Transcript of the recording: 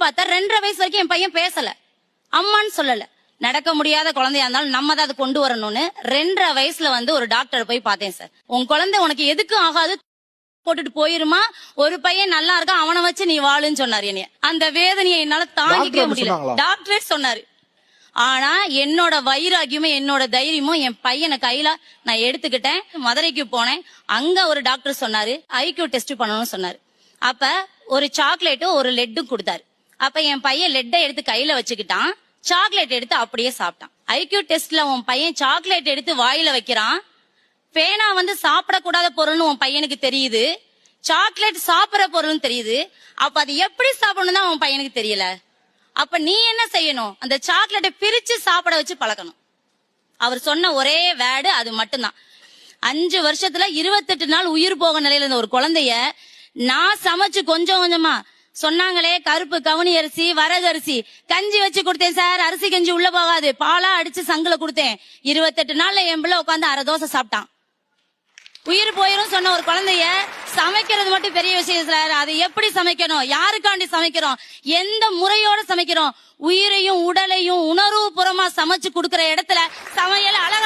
பார்த்தா 2.5 வயசு வரைக்கும் என் பையன் பேசல, அம்மான்னு சொல்லல. நடக்க முடியாத குழந்தையா இருந்தாலும் நம்ம தான் அதை கொண்டு வரணும்னு 2.5 வயசுல ஒரு டாக்டர் போய் பார்த்தேன் சார். உன் குழந்தை உனக்கு எதுக்கும் ஆகாது, போட்டுட்டு போயிருமா, ஒரு பையன் நல்லா இருக்கான், அவனை வச்சு நீ வாழுன்னு சொன்னாரு. என்னைய அந்த வேதனையை என்னால தாங்கிக்கவே முடியல. டாக்டரே சொன்னாரு. ஆனா என்னோட வைராகியமும் என்னோட தைரியமும் என் பையனை கையில நான் எடுத்துக்கிட்டேன். மதுரைக்கு போனேன். அங்க ஒரு டாக்டர் சொன்னாரு ஐக்யூ டெஸ்ட் பண்ணணும்னு சொன்னாரு. அப்ப ஒரு சாக்லேட்டும் ஒரு லெட்டும் கொடுத்தாரு. அப்ப என் பையன் லெட்டை எடுத்து கையில வச்சுக்கிட்டான், சாக்லேட் எடுத்து அப்படியே சாப்பிட்டான். ஐக்யூ டெஸ்ட்ல உன் பையன் சாக்லேட் எடுத்து வாயில வைக்கிறான். பேனா சாப்பிடக்கூடாத பொருள்னு உன் பையனுக்கு தெரியுது, சாக்லேட் சாப்பிடற பொருள்னு தெரியுது. அப்ப அது எப்படி சாப்பிடணும் தான் உன் பையனுக்கு தெரியல. அப்ப நீ என்ன செய்யணும், அந்த சாக்லேட்டை பிரிச்சு சாப்பிட வச்சு பழக்கணும். அவர் சொன்ன ஒரே வேர்டு அது மட்டும்தான். 5 வருஷத்துல 28 நாள் உயிர் போக நிலையில இருந்த ஒரு குழந்தைய நான் சமைச்சு கொஞ்சம் கொஞ்சமா சொன்னாங்களே, கருப்பு கவுனி அரிசி, வரகு அரிசி கஞ்சி வச்சு கொடுத்தேன் சார். அரிசி கஞ்சி உள்ள போகாது, பாலா அடிச்சு சங்குல கொடுத்தேன். 28 நாள்ல என் பிள்ளை உட்காந்து 1/2 தோசை சாப்பிட்டான். உயிர் போயிரும் சொன்ன ஒரு குழந்தைய சமைக்கிறது மட்டும் பெரிய விஷயம் சார். அதை எப்படி சமைக்கணும், யாருக்காண்டி சமைக்கிறோம், எந்த முறையோட சமைக்கிறோம், உயிரையும் உடலையும் உணர்வு புறமா சமைச்சு கொடுக்கிற இடத்துல சமையல் அழகா